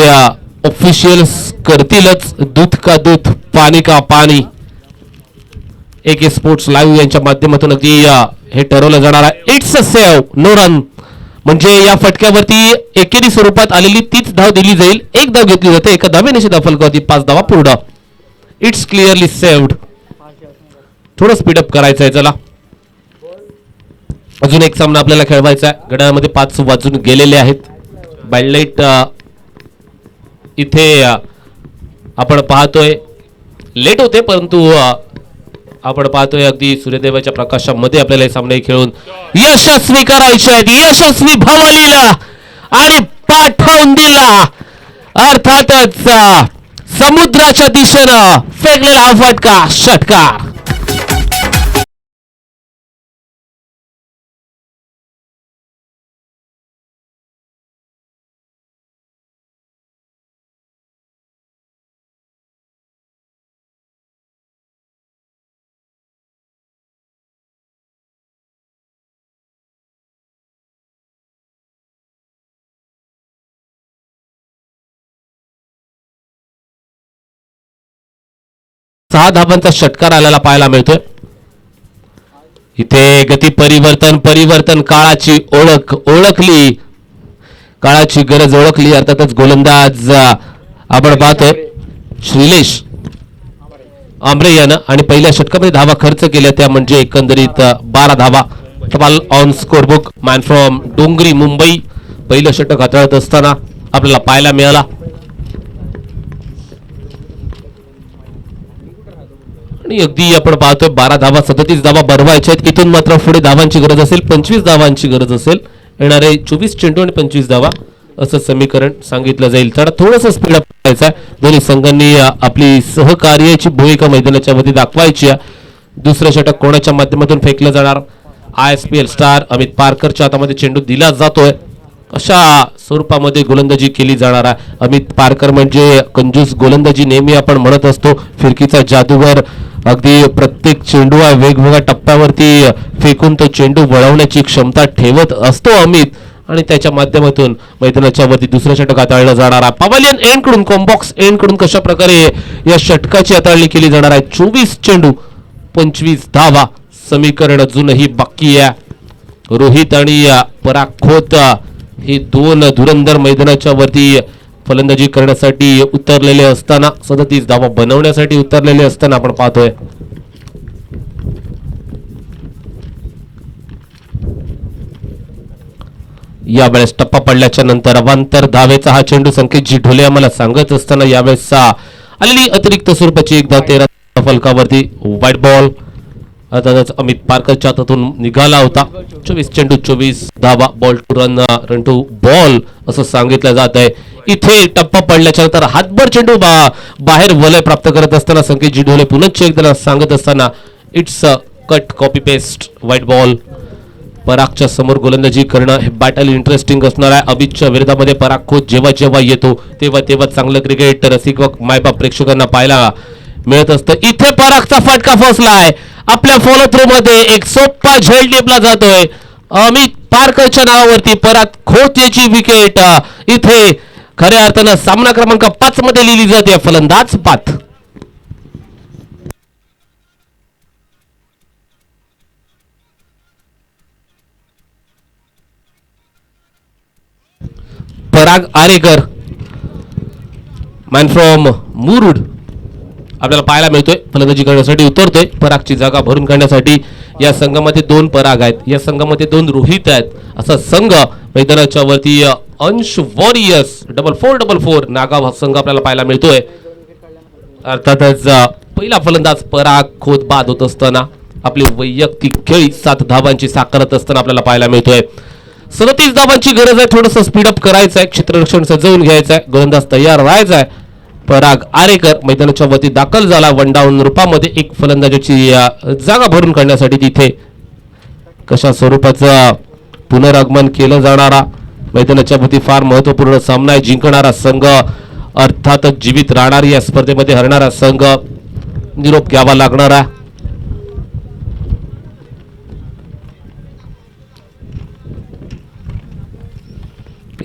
ऑफिशियल्स करतीलच. दूध का दूध, पाणी का पाणी, AK स्पोर्ट्स लाईव्ह यांच्या माध्यमातून अगदी हे ठरवलं जाणार आहे. It's a save, no run. म्हणजे या फटक्यावरती एकेरी स्वरूपात आलेली तीच धाव दिली जाईल. एक धाव घेतली जाते, एका धावे निषेध फलकावरती 5 धावा पूर्ण. It's clearly saved. थोडं स्पीडअप करायचं आहे. चला अजून एक सामना आपल्याला खेळवायचा आहे. घड्याळामध्ये 5 वाजून गेलेले आहेत. बॅडलाईट इथे आपण पाहतोय लेट होते, परंतु आपण पाहतोय अगदी सूर्यदेवाच्या प्रकाशामध्ये आपल्याला हे सामने खेळून यशस्वी करायचे आहेत. यशस्वी भवलीला आणि पाठवून दिला अर्थातच समुद्राच्या दिशेनं फेकलेला हा फटका, षटकार. सहा धाबांचा षटकार आलेला पाहायला मिळतोय. इथे गती परिवर्तन काळाची ओळख ओळखली, काळाची गरज ओळखली. अर्थातच गोलंदाज आपण पाहतोय श्रीलेश आंबरे यानं आणि पहिल्या षटकामध्ये धावा खर्च केल्या, त्या म्हणजे एकंदरीत 12 धावा. टपाल on score book. Man from डोंगरी मुंबई पहिलं षटक हाताळत असताना आपल्याला पाहायला मिळाला. आणि अगदी आपण पाहतोय 12 धावा 37 धावा बनवायच्या आहेत. इथून मात्र पुढे धावांची गरज असेल, 25 धावांची गरज असेल. येणारे 24 चेंडू आणि 25 धावा असं समीकरण सांगितलं जाईल. तर थोडंसं स्पीडअप करायचं आहे. दोन्ही संघांनी आपली सहकार्याची भूमिका मैदानाच्या मध्ये दाखवायची आहे. दुसरं षटक कोणाच्या माध्यमातून फेकलं जाणार? ISPL स्टार अमित पारकरच्या हातामध्ये चेंडू दिला जातोय. अशा स्वरूपामध्ये गोलंदाजी केली जाणार आहे. अमित पारकर म्हणजे कंजूस गोलंदाजी नेहमी आपण म्हणत असतो. फिरकीचा जादूगर, अगदी प्रत्येक चेंडू वेगवेगळ्या टप्प्यावरती फेकून तो चेंडू वळवण्याची क्षमता ठेवत असतो अमित, आणि त्याच्या माध्यमातून मैदानाच्या वरती दुसऱ्या षटक हाताळलं जाणार आहे. पवेलियन एंड कडून, कॉम्बॉक्स एंड कडून कशा प्रकारे या षटकाची हाताळणी केली जाणार आहे. 24 चेंडू 25 धावा समीकरण अजूनही बाकी आहे. रोहित आणि पराग खोत हे दोन धुरंधर मैदानाच्या वरती फलंदाजी करण्यासाठी उतरलेले असताना, 37 धावा बनवण्यासाठी उतरलेले असताना आपण पाहतोय. यावेळेस टप्पा पडल्याच्या नंतर अवांतर धावेचा हा चेंडू संकेतजी ढोले आम्हाला सांगत असताना यावेळेस आलेली अतिरिक्त स्वरूपाची एक धाव 13 फलकावरती व्हाईट बॉल. अर्थातच अमित पारकरच्या हातातून निघाला होता. 24 चेंडू 24 धावा, ball to run to ball असं सांगितलं जात आहे. इथे टप्पा पडल्याच्या नंतर हातभर चेंडू बाहेर वलय प्राप्त करत असताना संकेतजी ढोले पुन्हा एकदा सांगत असताना it's cut copy paste white ball. परागच्या समोर गोलंदाजी करणं हे बॅटल इंटरेस्टिंग असणार आहे. अमितच्या विरोधामध्ये पराग खोत जेव्हा जेव्हा येतो तेव्हा चांगलं क्रिकेट रसिक मायबाप प्रेक्षकांना पाहायला मिळत असतं. इथे परागचा फटका फसलाय. आपल्या फॉलो थ्रू मध्ये एक सोपा झेल टिपला जातोय. अमित पारकरच्या नावावरती पराग खोत याची विकेट इथे खऱ्या अर्थानं सामना क्रमांक 5 मध्ये लिहिली जाते. फलंदाज path. Parag Arekar man from Murud आपल्याला पाहायला मिळतोय. फलंदाजी करण्यासाठी उतरतोय. परागची जागा भरून काढण्यासाठी या संघामध्ये 2 पराग आहेत, या संघामध्ये 2 रोहित आहेत. असा संघ मैदानाच्या वरती अंश वॉरियर्स 4444 नागाव हा संघ आपल्याला पाहायला मिळतोय. अर्थातच पहिला फलंदाज पराग खोत बाद होत असताना आपली वैयक्तिक खेळी 7 धावांची साकारत असताना आपल्याला पाहायला मिळतोय. 37 धावांची गरज आहे. थोडंसं स्पीडअप करायचं आहे, क्षेत्ररक्षण सजवून घ्यायचं आहे, गोलंदाज तयार राहायचा आहे. पराग आरेकर मैदानाच्या वरती दाखल झाला. 1 डाऊन रूपामध्ये एक फलंदाजाची जागा भरून काढण्यासाठी तिथे कशा स्वरूपाचं पुनरागमन केलं जाणारा मैदानाच्या वरती फार महत्वपूर्ण सामना आहे. जिंकणारा संघ अर्थातच जीवित राहणार या स्पर्धेमध्ये हरणारा संघ निरोप घ्यावा लागणार आहे.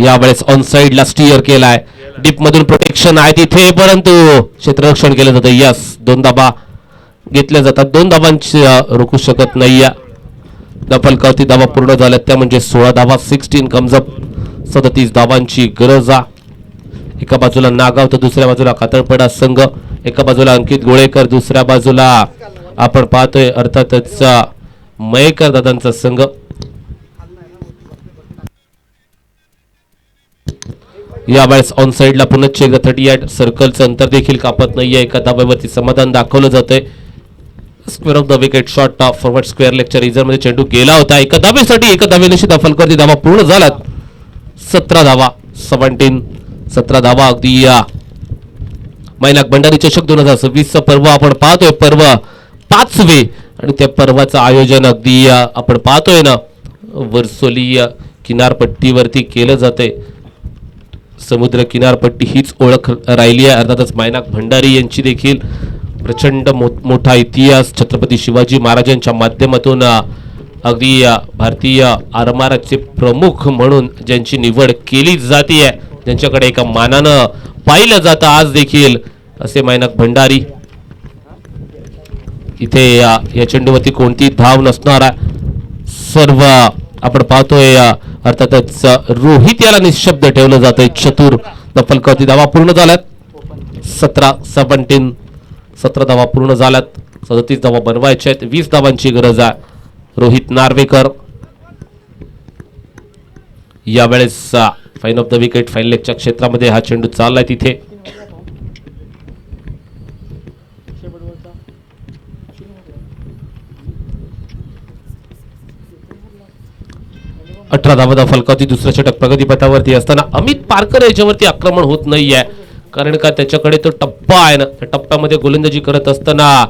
यावेळेस ऑन साइडला स्टीअर केलाय, डीप मधून प्रोटेक्शन आहे तिथे, परंतु क्षेत्ररक्षण केलं जातं. यस, 2 धाबा घेतल्या जातात. 2 धाबांची रोखू शकत नाही. फलकावरती धाबा पूर्ण झाल्या त्या म्हणजे 16 धाबा. 16 कम्स अप. 37 धाबांची गरज आहे. एका बाजूला नागाव तर दुसऱ्या बाजूला कातळपडा संघ. एका बाजूला अंकित गोळेकर, दुसऱ्या बाजूला आपण पाहतोय अर्थातच मयेकर दादांचा संघ. यावेळेस ऑन साइडला पुन्हा एकदा 38 सर्कलचं अंतर देखील कापत नाहीये. एका धाब्यावरती समाधान दाखवलं जातंय. Square off the wicket shot forward square लेगच्या रिझर्व्हमध्ये चेंडू गेला होता. एका धाब्यासाठी एका धाब्यानिशी फलकावरती धाबा पूर्ण झाल्यात. 17 धाबा. 17 धाबा. अगदी मैनाक भंडारी चषक 2026 पर्व आपण पाहतोय. पर्व 5वे आणि त्या पर्वाचं आयोजन अगदी आपण पाहतोय ना वर्सोली किनारपट्टीवरती केलं जाते. समुद्र किनारपट्टी हीच ओळख राहिली आहे. अर्थातच मैनाक भंडारी यांची देखील प्रचंड मोठा इतिहास छत्रपती शिवाजी महाराजांच्या माध्यमातून अगदी भारतीय आरमाराचे प्रमुख म्हणून ज्यांची निवड केली जाते, ज्यांच्याकडे एका मानानं पाहिलं जातं आज देखील असे मैनाक भंडारी. इथे या चेंडूवरती कोणती धाव नसणार आहे. सर्व आपण पाहतोय अर्थातच रोहित याला निशब्द ठेवलं जातंय. चतुर फलकावरती धावा पूर्ण झाल्यात. 17 धावा पूर्ण झाल्यात. 37 धावा बनवायच्या आहेत. 20 धावांची गरज आहे. रोहित नार्वेकर यावेळेस fine off the wicket fine लेगच्या क्षेत्रामध्ये हा चेंडू चाललाय तिथे. अठरा धावा फलकावरती दुसरा षटक प्रगतीपथावरती असताना अमित पारकर याच्यावरती आक्रमण होत नाहीये. कारण का त्याच्याकडे तो टप्पा आहे ना, त्या टप्प्यामध्ये गोलंदाजी करत असताना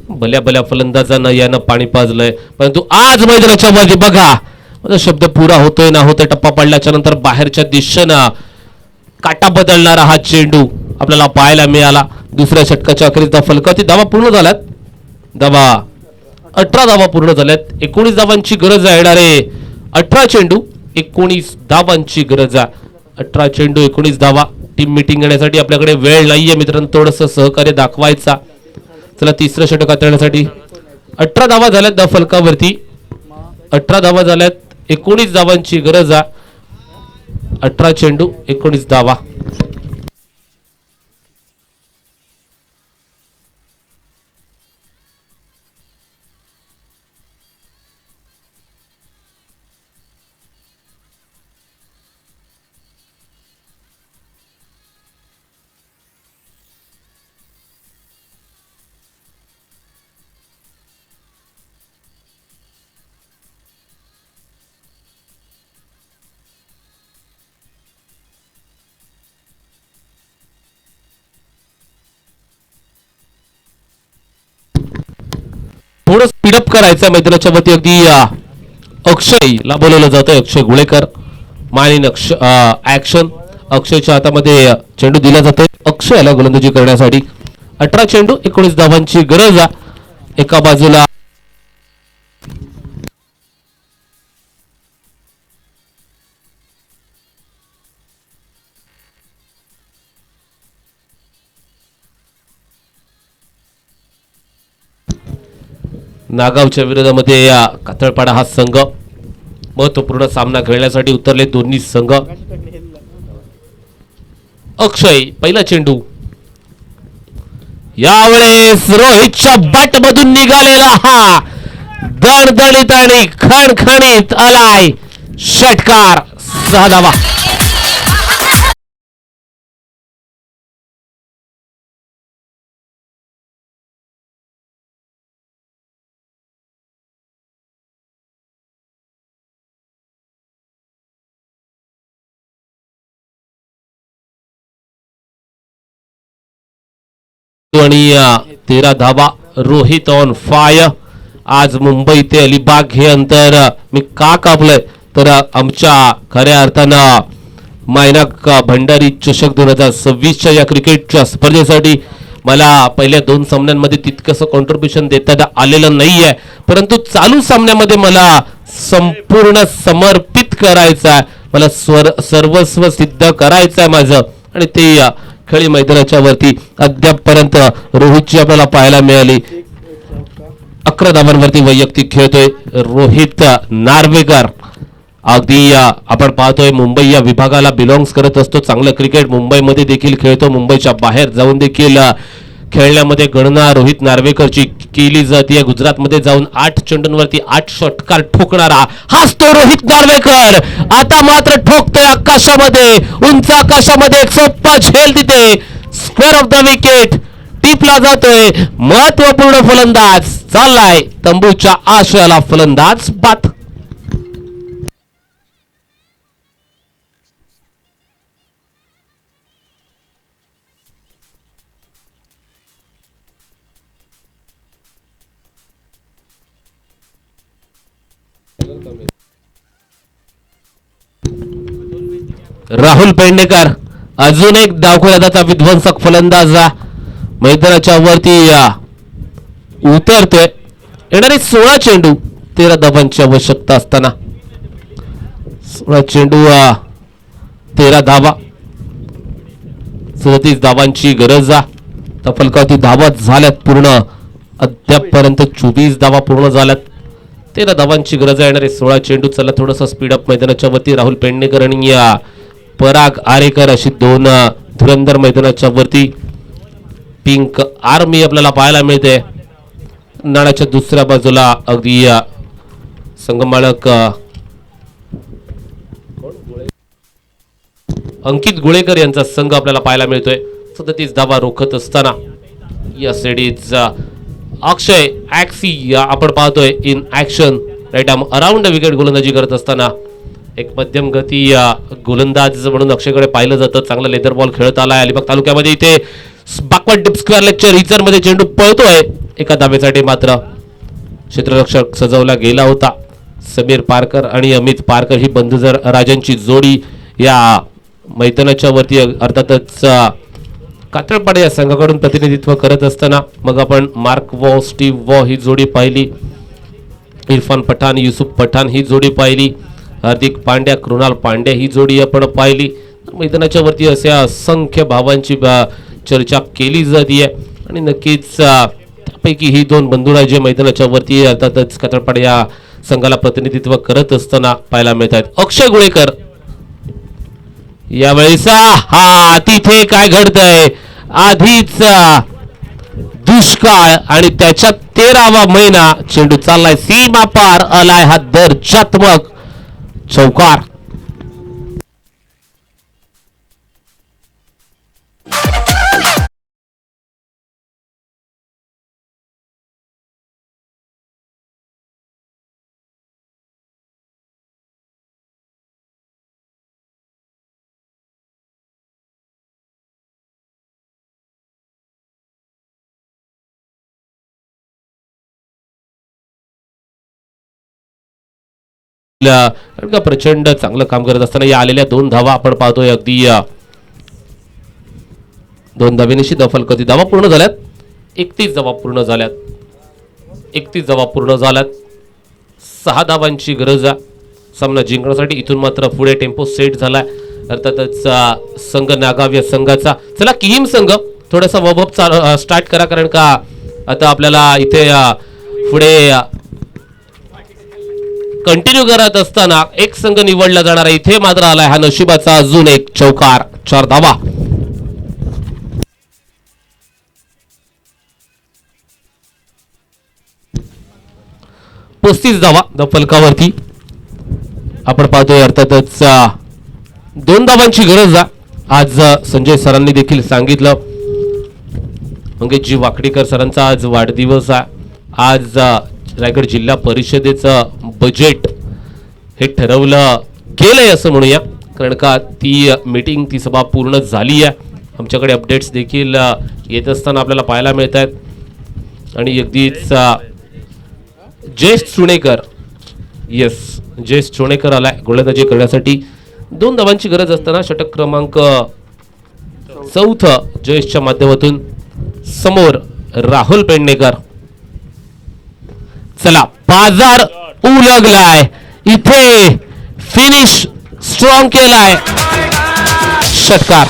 भल्या भल्या फलंदाजांना यानं पाणी पाजलंय. परंतु आज मैदानाच्या मध्ये बघा माझा शब्द पुरा होतोय ना होतोय. टप्पा पडल्याच्या नंतर बाहेरच्या दिशेनं काटा बदलणारा हा चेंडू आपल्याला पाहायला मिळाला. दुसऱ्या षटकाच्या अखेरीस फलकावरती धावा पूर्ण झाल्यात. 18 धावा पूर्ण झाल्यात. 19 धावांची गरज आहे. येणारे 18 चेंडू 19 धावांची गरज आहे. 18 चेंडू 19 धावा. टीम मीटिंग घेण्यासाठी आपल्याकडे वेळ नाहीये मित्रांनो, थोडंसं सहकार्य दाखवायचा. चला तिसरं षटक हाताळण्यासाठी 18 धावा झाल्यात फलकावरती. 18 धावा झाल्यात. 19 धावांची गरज आहे. 18 चेंडू 19 धावा. थोडं स्पीडअप करायचं मैदानाच्या वरती. अगदी अक्षयला बोलवलं जातं. अक्षय गुळेकर मानिन ऍक्शन. अक्षयच्या हातामध्ये चेंडू दिला जातोय अक्षयला गोलंदाजी करण्यासाठी. 18 चेंडू 19 धावांची गरज आहे. एका बाजूला नागावच्या विरोधामध्ये या कातळपाडा हा संघ महत्वपूर्ण सामना खेळण्यासाठी उतरले दोन्ही संघ. अक्षय पहिला चेंडू यावेळेस रोहितच्या बॅट मधून निघालेला हा दणदणीत आणि खणखणीत आलाय षटकार. 6 धावा. आणि 13 धावा. Rohit on fire. आज मुंबई ते अलिबाग हे अंतर मी का कापलंय तर आमच्या खऱ्या अर्थानं मायनाक भंडारी चषक 2026च्या या क्रिकेटच्या स्पर्धेसाठी मला पहिल्या 2 सामन्यांमध्ये तितकंसं कॉन्ट्रीब्युशन देता आलेलं नाही आहे, परंतु चालू सामन्यामध्ये मला संपूर्ण समर्पित करायचं आहे, मला सर्वस्व सिद्ध करायचं आहे माझं, आणि ते या खेळी मैदानाच्या वरती अद्यापपर्यंत रोहितची आपल्याला पाहायला मिळाली. 11 धावांवरती वैयक्तिक खेळतोय रोहित नार्वेकर. अगदी आपण पाहतोय मुंबई या विभागाला बिलॉंग्स करत असतो, चांगलं क्रिकेट मुंबईमध्ये देखील खेळतो, मुंबईच्या बाहेर जाऊन देखील खेळण्यामध्ये गणना रोहित नार्वेकरची केली जाते. गुजरातमध्ये जाऊन 8 चेंडूंवरती 8 षटकार ठोकणारा हाच तो रोहित नार्वेकर. आता मात्र ठोकतोय आकाशामध्ये, उंच आकाशामध्ये एक सोपा झेल तिथे स्क्वेअर ऑफ द विकेट टिपला जातोय. महत्वपूर्ण फलंदाज चाललाय तंबूच्या आशयाला फलंदाज बाद. राहुल पेडणेकर अजून एक डावखोळ्याचा विध्वंसक फलंदाज मैदानाच्या वरती उतरतोय. येणारे 16 चेंडू 13 धावांची आवश्यकता असताना 16 चेंडू 13 धावा 37 धावांची गरज. फलकावरती धावा झाल्यात पूर्ण, अद्यापपर्यंत 24 धावा पूर्ण झाल्यात, 13 धावांची गरज आहे. येणारे 16 चेंडू. चला थोडंसं स्पीडअप मैदानाच्या वरती. राहुल पेडणेकर आणि पराग आरेकर अशी 2 धुरंधर मैदानाच्या वरती. पिंक आर्मी आपल्याला पाहायला मिळते. नाण्याच्या दुसऱ्या बाजूला अगदी संगमाळक अंकित गुळेकर यांचा संघ आपल्याला पाहायला मिळतोय. 37 धावा रोखत असताना या सेडीज अक्षय ॲक्सी आपण पाहतोय in action right arm around wicket गोलंदाजी करत असताना. एक मध्यम गती गोलंदाज म्हणून अक्षयकडे पाहिलं जातं. चांगला लेदर बॉल खेळत आलाय अलिबाग तालुक्यामध्ये. इथे बॅकवर्ड डिप स्क्वेअर लेगच्या रिचर मध्ये चेंडू पळतोय. एका धावेसाठी मात्र क्षेत्ररक्षक सजवला गेला होता. समीर पारकर आणि अमित पारकर ही बंधुजर राजांची जोडी या मैदानाच्या वरती अर्थातच कातळपाडे या संघाकडून प्रतिनिधित्व करत असताना मग आपण मार्क वॉ स्टीव्ह वॉ ही जोडी पाहिली. इरफान पठाण युसुफ पठाण ही जोडी पाहिली. हार्दिक पांड्या कृणाल पांड्या ही जोडी आपण पाहिली. मैदानाच्या वरती अशा असंख्य भावांची चर्चा केली जाते आणि नक्कीच त्यापैकी ही 2 बंधुराजे मैदानाच्या वरती अर्थातच कातळपाडे या संघाला प्रतिनिधित्व करत असताना पाहायला मिळत आहेत. अक्षय गुळेकर यावेळेस तिथे काय घडतंय, आधीच दुष्काळ आणि त्याच्या 13वा महिना. चेंडू चाललाय सीमा पार, आलाय हा दर्जात्मक चौकार. प्रचंड चांगलं काम करत असताना या आलेल्या 2 धावा आपण पाहतोय. अगदी 2 धावेनिशी फलकावरती धावा पूर्ण झाल्यात. 31 धावा पूर्ण झाल्यात. 31 धावा पूर्ण झाल्यात. 6 धावांची गरज आहे सामना जिंकण्यासाठी. इथून मात्र पुढे टेम्पो सेट झालाय अर्थातच संघ नागाव या संघाचा. चला किहीम संघ थोडासा वबअप स्टार्ट करा, कारण का आता आपल्याला इथे पुढे कंटिन्यू करत असताना एक संघ निवडला जाणार आहे. इथे मात्र आलाय हा नशिबाचा अजून एक चौकार. 4 धावा. पस्तीस धावा फलकावरती आपण पाहतोय. अर्थातच 2 धावांची गरज आहे. आज संजय सरांनी देखील सांगितलं, मंगेशजी वाकडीकर सरांचा आज वाढदिवस आहे. आज रायगड जिल्हा परिषदेचं बजेट हे ठरवलं गेलंय असं म्हणूया, कारण का ती मीटिंग ती सभा पूर्ण झाली आहे. आमच्याकडे अपडेट्स देखील येत असताना आपल्याला पाहायला मिळत आहेत. आणि अगदीच जयेश चुणेकर, येस जयेश चुणेकर आलाय गोलंदाजी करण्यासाठी. 2 धावांची गरज असताना षटक क्रमांक 4 जयेशच्या माध्यमातून समोर राहुल पेडणेकर. चला बाजार उलगलाय, इथे फिनिश स्ट्रॉंग केलाय षटकार.